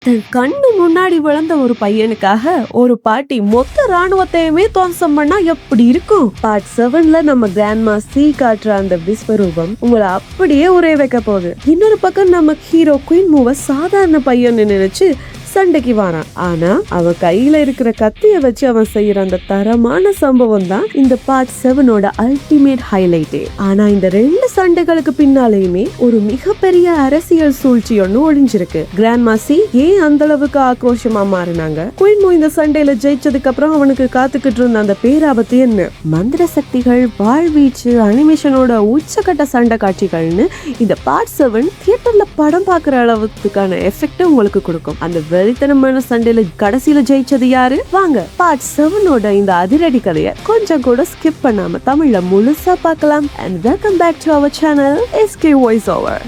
தன் கண்ணு முன்னாடி விழுந்த ஒரு பையனுக்காக ஒரு பாட்டி மொத்த ராணுவத்தையுமே துவம்சம் பண்ணா எப்படி இருக்கும்? பார்ட் 7ல நம்ம கிராண்ட்மா சி காட்டுற அந்த விஸ்வரூபம் உங்களை அப்படியே உரைய வைக்க போகுது. இன்னொரு பக்கம் நம்ம ஹீரோ குயின் மூவ சாதாரண பையன்னு நினைச்சு சண்டைக்கு வாரான். ஆனா அவன் கையில இருக்கிற கத்திய வச்சு அவன் செய்யற அந்த தரமான சம்பவம் தான் இந்த பார்ட் 7ஓட அல்டிமேட் ஹைலைட்டே. ஆனா இந்த 2 சண்டைகளுக்கு பின்னாலேயுமே ஒரு மிகப்பெரிய அரசியல் சூழ்ச்சி ஒண்ணு ஒளிஞ்சிருக்கு. கிராண்ட்மா சி ஏன் அந்த அளவுக்கு ஆக்ரோஷமா மாறினாங்க? குயின் மூ இந்த சண்டையில ஜெயிச்சதுக்கு அப்புறம் அவனுக்கு காத்துக்கிட்டு இருந்த அந்த பேராபத்து என்ன? மந்திர சக்திகள், வாழ்வீச்சு, அனிமேஷனோட உச்சகட்ட சண்டை காட்சிகள்னு இந்த பார்ட் 7 தியேட்டர்ல படம் பாக்குற அளவுக்கான எஃபெக்ட் உங்களுக்கு கொடுக்கும். அந்த வெறித்தனமான சண்டையில கடைசியில ஜெயிச்சது யாரு? வாங்க பார்ட் 7ஓட இந்த அதிரடி கதையை கொஞ்சம் கூட ஸ்கிப் பண்ணாம தமிழ்ல முழுசா பார்க்கலாம். And welcome back to our channel SK Voiceover.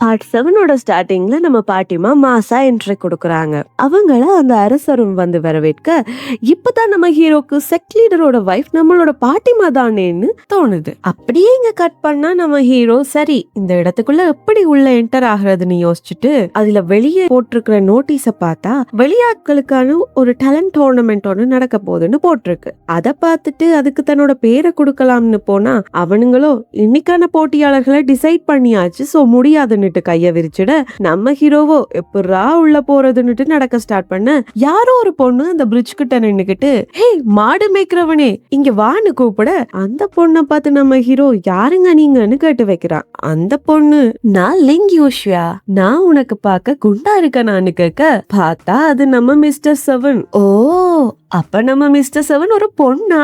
Part 7ஓட ஸ்டார்டிங்ல நம்ம பாட்டிமா மாசா என்ட்ரி கொடுக்கறாங்க. அவங்கள அந்த அரசரும் வந்து வரவேற்க இப்பதான் நம்ம ஹீரோக்கு செக்ட் லீடரோட வைஃப் நம்மளோட பாட்டிமா தானேன்னு தோணுது. அப்படியே இங்க கட் பண்ணா நம்ம ஹீரோ சரி இந்த இடத்துக்குள்ள எப்படி உள்ள என்டர் ஆகுறதுன்னு யோசிச்சுட்டு அதுல வெளியே போட்டிருக்கிற நோட்டீஸ பார்த்தா வெளியாட்களுக்கான ஒரு டேலண்ட் டோர்னமெண்ட் ஒன்று நடக்க போகுதுன்னு போட்டிருக்கு. அதை பார்த்துட்டு அதுக்கு தன்னோட பேரை கொடுக்கலாம்னு போனா அவனுங்களோ இன்னைக்கான போட்டியாளர்களை டிசைட் பண்ணியாச்சு, சோ முடியாதுன்னு கைய விரிச்சிட நம்ம ஹீரோவோ எப்படா உள்ள போறதுன்னு நடக்க ஸ்டார்ட் பண்ண யாரோ ஒரு பொண்ணு அந்த பிரிட்ஜ் கிட்ட நின்னுக்கிட்டு ஹே மாடு மேய்க்கிறவனே இங்க வான்னு கூப்பிட அந்த பொண்ணை பார்த்து நம்ம ஹீரோ யாருங்க நீங்கன்னு கேட்டு வைக்கிறான். அந்த பொண்ணு நான் லிங்யூஷ்யா, நான் உனக்கு பார்க்க குண்டா இருக்கனான்னு கேட்க பார்த்தா அது நம்ம மிஸ்டர் 7. ஓ அப்ப நம்ம மிஸ்டர் 7 ஒரு பொண்ணா?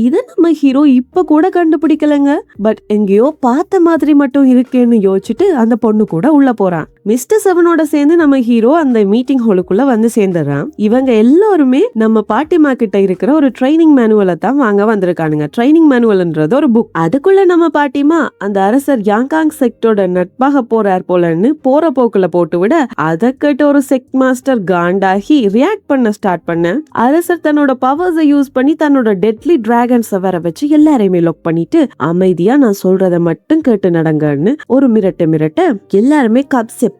இத நம்ம ஹீரோ இப்ப கூட கண்டுபிடிக்கலங்க. பட் எங்கேயோ பார்த்த மாதிரி மட்டும் இருக்கேன்னு யோசிச்சுட்டு அந்த பொண்ணு கூட உள்ள போறான். மிஸ்டர் 7ஓட சேர்ந்து நம்ம ஹீரோ அந்த மீட்டிங் ஹாலுக்குள்ள வந்து சேர்ந்துறான். இவங்க எல்லாருமே நம்ம பாட்டிமா கிட்ட இருக்கிற ஒரு ட்ரைனிங் மேனுவலை தான் வாங்க வந்திருக்கானுங்க. ட்ரைனிங் மேனுவல்ன்றது ஒரு புக். அதுக்குள்ள நம்ம பாட்டிமா அந்த அரசர் யாங்காங் செக்டோட நட்பாக போறார் போலன்னு போற போக்குல போட்டு விட அதை கேட்டு ஒரு செக்ட் மாஸ்டர் காண்டாகி ரியாக்ட் பண்ண ஸ்டார்ட் பண்ண அரசர் தன்னோட பவர்ஸை யூஸ் பண்ணி தன்னோட டெட்லி டிராகன்ஸை வர வச்சு எல்லாரையுமே லாக் பண்ணிட்டு அமைதியா நான் சொல்றத மட்டும் கேட்டு நடங்கன்னு ஒரு மிரட்ட எல்லாருமே கப்சிப்.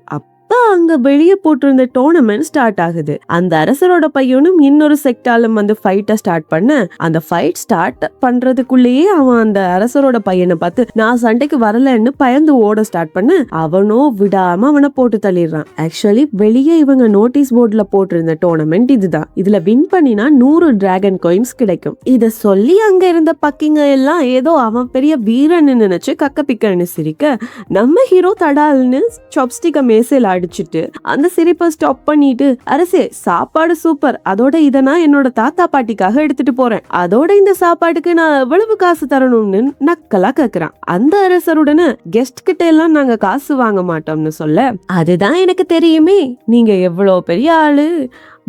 அங்க வெளியே போட்டிருந்த டோர்னமெண்ட் ஸ்டார்ட் ஆகுது. அந்த அரசரோட பையனும் இன்னொரு செக்டாலும் வந்து ஃபைட்ட ஸ்டார்ட் பண்ண அந்த ஃபைட் ஸ்டார்ட் பண்றதுக்குள்ளேயே அவன் அந்த அரசரோட பையனை பார்த்து நான் சண்டைக்கு வரலன்னு பயந்து ஓட ஸ்டார்ட் பண்ண அவனோ விடாம அவனை போட்டு தள்ளிடுறான். ஆக்சுவலி வெளியே இவங்க நோட்டீஸ் போர்ட்ல போட்டிருந்த டோர்னமெண்ட் இதுதான். இதுல வின் பண்ணினா 100 டிராகன் காயின்ஸ் கிடைக்கும். இத சொல்லி அங்க இருந்த பக்கிங்க எல்லாம் ஏதோ அவன் பெரிய வீரன்னு நினைச்சு கக்க பிக்கன்னு சிரிக்க நம்ம ஹீரோ தடால்னு சாப்ஸ்டிக்க மேசையில அடிச்சுட்டு அந்த சிரிப்பை ஸ்டாப் பண்ணிட்டு அரசே சாப்பாடு சூப்பர், அதோட இத நான் என்னோட தாத்தா பாட்டிக்காக எடுத்துட்டு போறேன், அதோட இந்த சாப்பாட்டுக்கு நான் எவ்வளவு காசு தரணும்னு நக்கலா கேக்குறான். அந்த அரசருடனே கெஸ்ட் கிட்ட எல்லாம் நாங்க காசு வாங்க மாட்டோம்னு சொல்ல அதுதான் எனக்கு தெரியுமே நீங்க எவ்வளவு பெரிய ஆளு,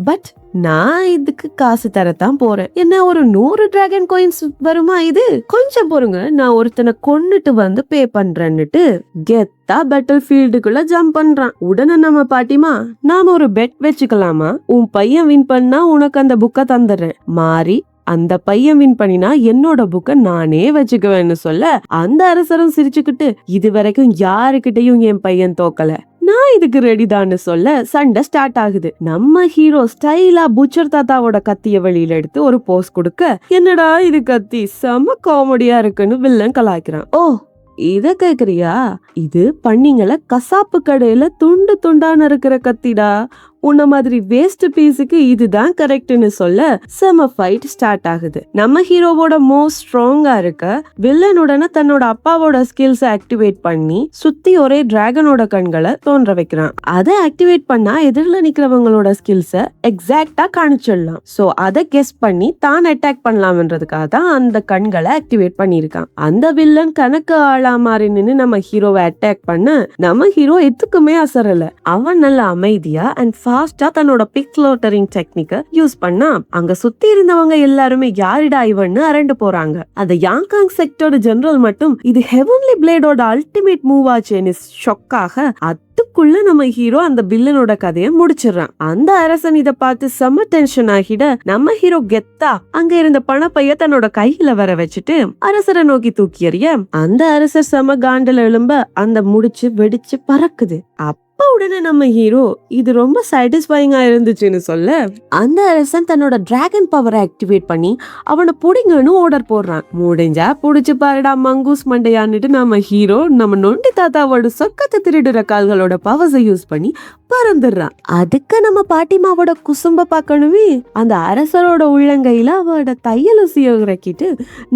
பட் நான் இதுக்கு காசு தரத்தான் போறேன். என்ன ஒரு 100 டிராகன் காயின்ஸ் வருமா? இது கொஞ்சம் பொறுங்க, நான் ஒருத்தனை கொன்னுட்டு வந்து பே பண்றேன்னுட்டு கெத்தா பேட்டில் ஃபீல்டுக்குள்ள ஜம்ப் பண்றான். உடனே நம்ம பாட்டிமா நாம ஒரு பெட் வச்சுக்கலாமா? உன் பையன் வின் பண்ணா உனக்கு அந்த புக்கை தந்துடுறேன், மாறி அந்த பையன் வின் பண்ணினா என்னோட புக்கை நானே வச்சுக்குவேன்னு சொல்ல அந்த அரசரும் சிரிச்சுக்கிட்டு இது வரைக்கும் யாருக்கிட்டையும் என் பையன் தோக்கல, நான் இதுக்கு ரெடி தான்னு சொல்ல சண்டை ஸ்டார்ட் ஆகுது. நம்ம ஹீரோ ஸ்டைலா புச்சர் தாத்தாவோட கத்திய வெளியில எடுத்து ஒரு போஸ் கொடுக்க என்னடா இது கத்தி செம காமெடியா இருக்குன்னு வில்லன் கலாய்க்கிறான். ஓ இத கேக்குறியா? இது பண்ணிங்கள கசாப்பு கடையில துண்டு துண்டா நறுக்கிற கத்திடா, உன்ன மாதிரி வேஸ்ட் பீஸுக்கு இதுதான் கரெக்ட்னு சொல்ல செம ஃபைட் ஸ்டார்ட் ஆகுது. நம்ம ஹீரோவோட மோஸ்ட் ஸ்ட்ராங்கா இருக்க வில்லனுடனே தன்னோட அப்பாவோட ஸ்கில்ஸை ஆக்டிவேட் பண்ணி சுத்தி ஒரே டிராகனோட கண்களை தோன்ற வைக்கிறான். அதை ஆக்டிவேட் பண்ணா எதிரில நிக்கிறவங்களோட ஸ்கில்ஸை எக்ஸாக்டா காணிச்சிடலாம். சோ அதை கெஸ் பண்ணி தான் அட்டாக் பண்ணலாம்ன்றதுக்காக தான் அந்த கண்களை ஆக்டிவேட் பண்ணிருக்கான். அந்த வில்லன் கணக்கு ஆளா மாறி நின்னு நம்ம ஹீரோவை அட்டாக் பண்ண நம்ம ஹீரோ எதுக்குமே அசரல. அவன் நல்ல அமைதியா அண்ட் ஃபாஸ்டா தன்னோட பிக்லோட்டரிங் டெக்னிக்க யூஸ் பண்ணா அங்க சுத்தி இருந்தவங்க எல்லாருமே யாரிடா இவன்னு அரண்டு போறாங்க. அந்த யாங்காங் செக்டோட ஜெனரல் மட்டும் இது ஹெவன்லி பிளேடோட அல்டிமேட் மூவ் ஆச்சுன்னு ஷாக்காக அதுக்குள்ள நம்ம ஹீரோ அந்த வில்லனோட கதையை முடிச்சிடறான். அந்த அரசன் இத பார்த்து செம்ம டென்ஷன் ஆகிட நம்ம ஹீரோ கெத்தா அங்க இருந்த பணப்பைய தன்னோட கையில வர வச்சுட்டு அரசரை நோக்கி தூக்கி எறிய அந்த அரசர் செம காண்டல எழும்ப அந்த முடிச்சு வெடிச்சு பறக்குது. அப்ப உடனே நம்ம ஹீரோ இது ரொம்ப சாட்டிஸ்ஃபைங்கா இருந்துச்சுன்னு சொல்ல அந்த அரசன் தன்னோட டிராகன் பவரை ஆக்டிவேட் பண்ணி அவனை புடிங்கன்னு ஆர்டர் போடுறான். முடிஞ்சா புடிச்சு பாருடா மங்கூஸ் மண்டையான்னுட்டு நம்ம ஹீரோ நம்ம நொண்டி தாத்தாவோட சொக்கத்தை திருடுற கால்களோட பவர்ஸை யூஸ் பண்ணி பறந்துடுறான். அதுக்கு நம்ம பாட்டிமாவோட குசும்ப பார்க்கணுமே, அந்த அரசரோட உள்ளங்கையில அவட தையலூசிய இறக்கிட்டு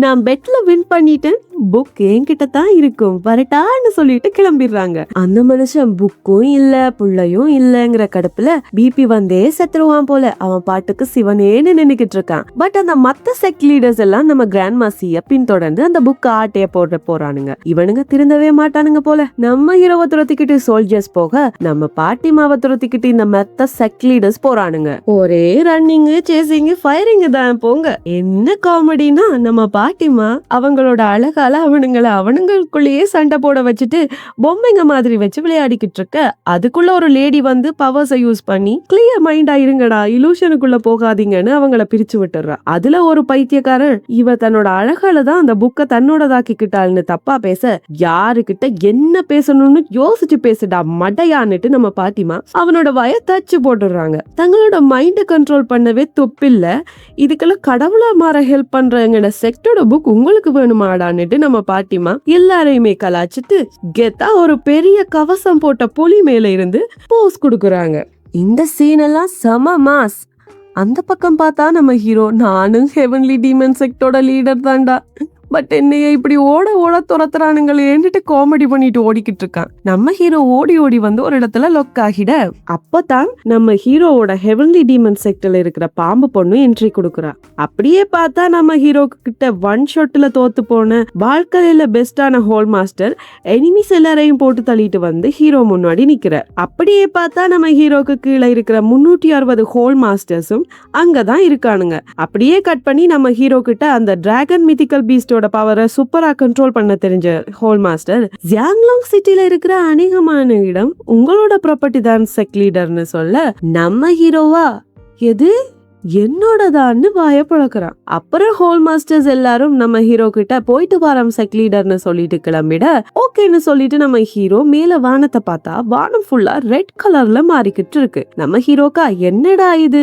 நான் பெட்ல வின் பண்ணிட்டேன், புக் என்கிட்ட தான் இருக்கும் வரட்டான்னு சொல்லிட்டு கிளம்பிடுறாங்க. அந்த மனுஷன் புக்கும் இல்ல புள்ளையும் இல்லங்கிற கடுப்புல பிபி வந்தே செத்துருவான் போல. அவன் பாட்டுக்கு சிவனேன்னு நினைக்கிட்டு இருக்கான். பட் அந்த மத்த செக் லீடர்ஸ் எல்லாம் நம்ம கிராண்ட் மாசிய பின்தொடர்ந்து அந்த புக் ஆட்டைய போறானுங்க. இவனுங்க திருந்தவே மாட்டானுங்க போல. நம்ம ஹீரோவை துரத்திக்கிட்டு சோல்ஜர்ஸ் போக நம்ம பாட்டிமாவை துரத்திக்கிட்டு இந்த மத்த செக் லீடர்ஸ் போறானுங்க. ஒரே ரன்னிங் சேசிங் ஃபயரிங் தான் போங்க. என்ன காமெடினா நம்ம பாட்டிமா அவங்களோட அழகால அவனுங்களுக்குள்ளேயே சண்டை போட வச்சுட்டு பொம்மைங்க மாதிரி வச்சு விளையாடிக்கிட்டு இருக்க அதுக்குள்ள ஒரு லேடி வந்து பவர்ஸை யூஸ் பண்ணி கிளியர் மைண்டா இருங்கடா இலூஷனுக்குள்ள போகாதீங்கன்னு அவங்கள பிரிச்சு விட்டுறா. அதுல ஒரு பைத்தியக்காரன் இவ தன்னோட அழகால தான் அந்த புக்கை தன்னோடதாக்கிக்கிட்டாள்னு தப்பா பேச யாருக்கிட்ட என்ன பேசணும்னு யோசிச்சு பேசுடா மடையான்னுட்டு நம்ம பாட்டிமா அவனோட வய தச்சு போட்டுடுறாங்க. தங்களோட மைண்ட கண்ட்ரோல் பண்ணவே தொப்பில்ல, இதுக்கெல்லாம் கடவுளா மாற ஹெல்ப் பண்றவங்க செக்டோட புக் உங்களுக்கு வேணுமாடான்னுட்டு நம்ம பாட்டிமா எல்லாரையுமே கலாச்சிட்டு கெத்தா ஒரு பெரிய கவசம் போட்ட புலி மேல இருந்து போஸ் கொடுக்குறாங்க. இந்த சீன் எல்லாம் செம மாஸ். அந்த பக்கம் பார்த்தா நம்ம ஹீரோ நானும் ஹெவன்லி டீமன் செக்டோட லீடர் தான்டா, பட் என்னைய இப்படி ஓட துரத்துறானுங்களேன்னுட்டு காமெடி பண்ணிட்டு ஓடிக்கிட்டு இருக்கான். நம்ம ஹீரோ ஓடி வந்து ஒரு இடத்துல லொக் ஆகிட அப்பதான் நம்ம ஹீரோவோட ஹெவன்லி டீமன் செக்டர்ல இருக்கிற பாம்பு பொண்ணு என்ட்ரி கொடுக்குறா. அப்படியே பார்த்தா நம்ம ஹீரோ கிட்ட ஒன் ஷாட்ல தோத்து போன வாழ்க்கையில பெஸ்டான ஹோல் மாஸ்டர் எனிமிஸ் எல்லாரையும் போட்டு தள்ளிட்டு வந்து ஹீரோ முன்னாடி நிக்கிற. அப்படியே பார்த்தா நம்ம ஹீரோக்கு கீழே இருக்கிற 360 ஹோல் மாஸ்டர்ஸும் அங்கதான் இருக்கானுங்க. அப்படியே கட் பண்ணி நம்ம ஹீரோ கிட்ட அந்த டிராகன் மித்திக்கல் பீஸ்ட் பவரை சூப்பரா கண்ட்ரோல் பண்ண தெரிஞ்ச ஹோல் மாஸ்டர் ஜியாங்லாங் சிட்டில இருக்கிற அநேகமான இடம் உங்களோட ப்ராப்பர்ட்டி தான் செக் லீடர்னு சொல்ல நம்ம ஹீரோவா எது என்னோடதான்னு பயப்பழக்கிறான். அப்புறம் ஹோல் மாஸ்டர்ஸ் எல்லாரும் நம்ம ஹீரோ கிட்ட போயிட்டு வரோம் செக் லீடர்னு சொல்லிட்டு கிளம்பிட ஓகேன்னு சொல்லிட்டு நம்ம ஹீரோ மேல வானத்தை பார்த்தா வானம் ஃபுல்லா ரெட் கலர்ல மாறிக்கிட்டு இருக்கு. நம்ம ஹீரோக்கா என்னடா இது,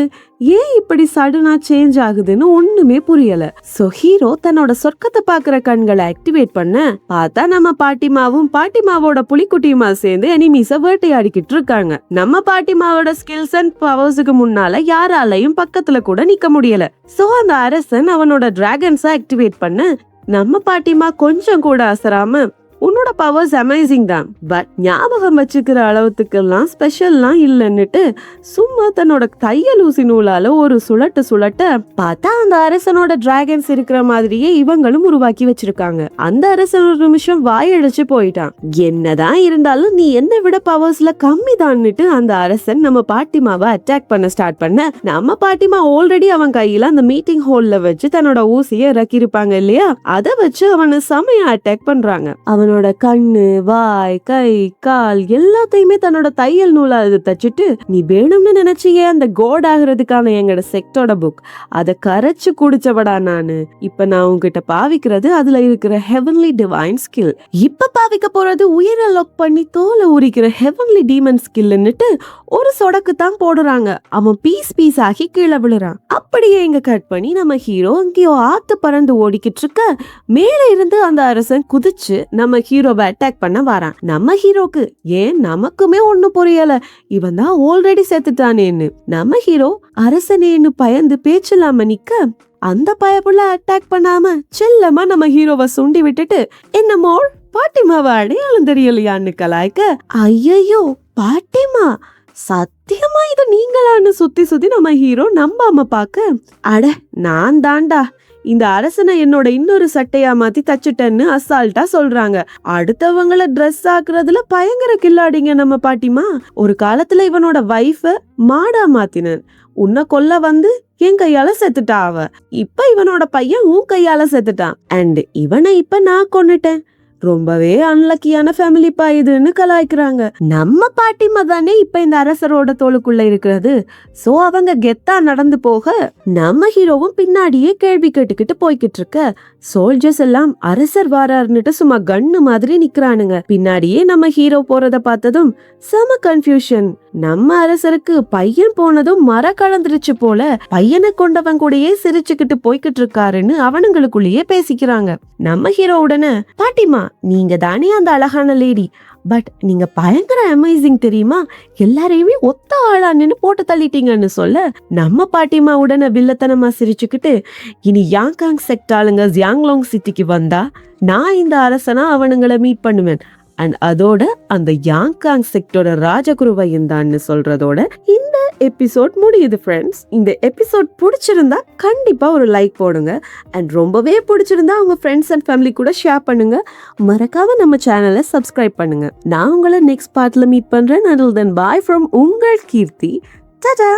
ஏன் இப்படி சடனா சேஞ்ச் ஆகுதுன்னு ஒண்ணுமே புரியல. சோ ஹீரோ தன்னோட சொர்க்கத்தை பாக்குற கண்களை ஆக்டிவேட் பண்ண பார்த்தா நம்ம பாட்டிமாவோட புலிக்குட்டியுமா சேர்ந்து எனிமீஸ வேட்டையாடிக்கிட்டு இருக்காங்க. நம்ம பாட்டிமாவோட ஸ்கில்ஸ் அண்ட் பவர்ஸுக்கு முன்னால யாராலையும் பக்கத்துல கூட நிக்க முடியல. சோ அந்த அரசன் அவனோட டிராகன்ஸ ஆக்டிவேட் பண்ண நம்ம பாட்டிமா கொஞ்சம் கூட அசராம உன்னோட பவர்ஸ் அமேசிங் தான், பட் ஞாபகம் வச்சுக்கிற அளவுக்குலாம் ஸ்பெஷல்லாம் இல்லன்னுட்டு சும்மா தன்னோட தையலூசி நூலால ஒரு சுழட்ட பார்த்தா அந்த அரசனோட டிராகன்ஸ் இருக்கிற மாதிரியே இவங்களும் உருவாக்கி வச்சிருக்காங்க. அந்த அரசன் ஒரு நிமிஷம் வாயடிச்சு போயிட்டான். என்னதான் இருந்தாலும் நீ என்னை விட பவர்ஸ்ல கம்மி தான்னுட்டு அந்த அரசன் நம்ம பாட்டிமாவை அட்டாக் பண்ண ஸ்டார்ட் பண்ண நம்ம பாட்டிமா ஆல்ரெடி அவன் கையில அந்த மீட்டிங் ஹால்ல வச்சு தன்னோட ஊசியை இறக்கி இருப்பாங்க இல்லையா, அதை வச்சு அவனை செமையா அட்டாக் பண்றாங்க. அவனோட கண்ணு வாய் கை கால் எல்லாத்தையுமே தன்னோட தையல் நூலா தச்சுட்டு நீ வேணும்னு நினைச்சியே அந்த கோட் ஆகிறதுக்கான எங்களோட செக்டோட புக் அதை கரைச்சு குடிச்சவடா நானு. இப்ப நான் உங்ககிட்ட பாவிக்கிறது அதுல இருக்கிற ஹெவன்லி டிவைன் ஸ்கில். இப்ப பாவிக்க போறது உயிரை லாக் பண்ணி தோலை உரிக்கிற ஹெவன்லி டீமன் ஸ்கில்னுட்டு ஒரு சொடக்கு தான் போடுறாங்க. அவன் பீஸ் ஆகி கீழே விழுறான். அப்படியே இங்க கட் பண்ணி நம்ம ஹீரோ அங்கேயோ ஆத்து பறந்து ஓடிக்கிட்டு இருக்க மேல இருந்து அந்த அரசன் குதிச்சு நம்ம ஹீரோவை அட்டாக் பண்ண வரான். நம்ம ஹீரோக்கு ஏன் நமக்குமே ஒண்ணு புரியல, இவன் தான் ஆல்ரெடி செத்துட்டானேன்னு. நம்ம ஹீரோ அரசனேன்னு பயந்து பேச்சலாம நிக்க அந்த பயப்புள்ள அட்டாக் பண்ணாம செல்லமா நம்ம ஹீரோவை சுண்டி விட்டுட்டு என்னமோ பாட்டிமாவை அடையாளம் தெரியலையான்னு கலாய்க்க ஐயோ பாட்டிமா சத்தியமா இது நீங்களான்னு சுத்தி நம்ம ஹீரோ நம்பாம பாக்க அட நான் தாண்டா இந்த அரசனை என்னோட இன்னொரு சட்டையா மாத்தி தச்சுட்டேன்னு அசால்ட்டா சொல்றாங்க. அடுத்தவங்கள ட்ரெஸ் ஆக்குறதுல பயங்கர கில்லாடிங்க நம்ம பாட்டிமா. ஒரு காலத்துல இவனோட வைஃப மாடா மாத்தினன், உன்னை கொல்ல வந்து என் கையால செத்துட்டா அவ. இப்ப இவனோட பையன் உன் கையால செத்துட்டான். அண்ட் இவனை இப்ப நான் கொன்னுட்டேன். ரொம்பவே அன்லக்கியான ஃபேமிலிப்பா இதுன்னு கலாய்க்கிறாங்க. நம்ம பாட்டிமா தானே இப்ப இந்த அரசரோட தோளுக்குள்ள இருக்கிறது. சோ அவங்க கெத்தா நடந்து போக நம்ம ஹீரோவும் பின்னாடியே கேள்வி கேட்டுக்கிட்டு போய்கிட்டு இருக்க சோல்ஜர்ஸ் எல்லாம் அரசர் வாராருன்னுட்டு சும்மா கண்ணு மாதிரி நிக்கிறானுங்க. பின்னாடியே நம்ம ஹீரோ போறத பார்த்ததும் செம கன்ஃபியூஷன். நம்ம அரசருக்கு பையன் போனதும் மர கலந்துருச்சு போல, பையனை கொண்டவன் கூடயே சிரிச்சுக்கிட்டு போய்கிட்டு இருக்காருன்னு அவனுங்களுக்குள்ளேயே பேசிக்கிறாங்க. நம்ம ஹீரோ உடனே, பாட்டிமா நீங்க தானே அந்த அழகான லேடி, பட் நீங்க பயங்கர அமேசிங் தெரியுமா, எல்லாரையுமே ஒத்த ஆளான்னு போட்டு தள்ளிட்டீங்கன்னு சொல்ல நம்ம பாட்டிமா உடனே வில்லத்தனமா சிரிச்சுக்கிட்டு, இனி யாங்காங் செக்ட் ஆளுங்க ஜியாங்லாங் சிட்டிக்கு வந்தா நான் இந்த அரசனா அவனுங்களை மீட் பண்ணுவேன், அண்ட் அதோட அந்த யாங்காங் செக்டோட ராஜகுருவையும் தான்னு சொல்றதோட இந்த எபிசோட் முடியுது ஃப்ரெண்ட்ஸ். இந்த எபிசோட் பிடிச்சிருந்தா கண்டிப்பா ஒரு லைக் போடுங்க, அண்ட் ரொம்பவே பிடிச்சிருந்தா உங்க ஃப்ரெண்ட்ஸ் அண்ட் ஃபேமிலி கூட ஷேர் பண்ணுங்க. மறக்காம நம்ம சேனலை சப்ஸ்கிரைப் பண்ணுங்க. நான் உங்களை நெக்ஸ்ட் பார்ட்ல மீட் பண்றேன். until then bye from உங்கள் கீர்த்தி. டாடா.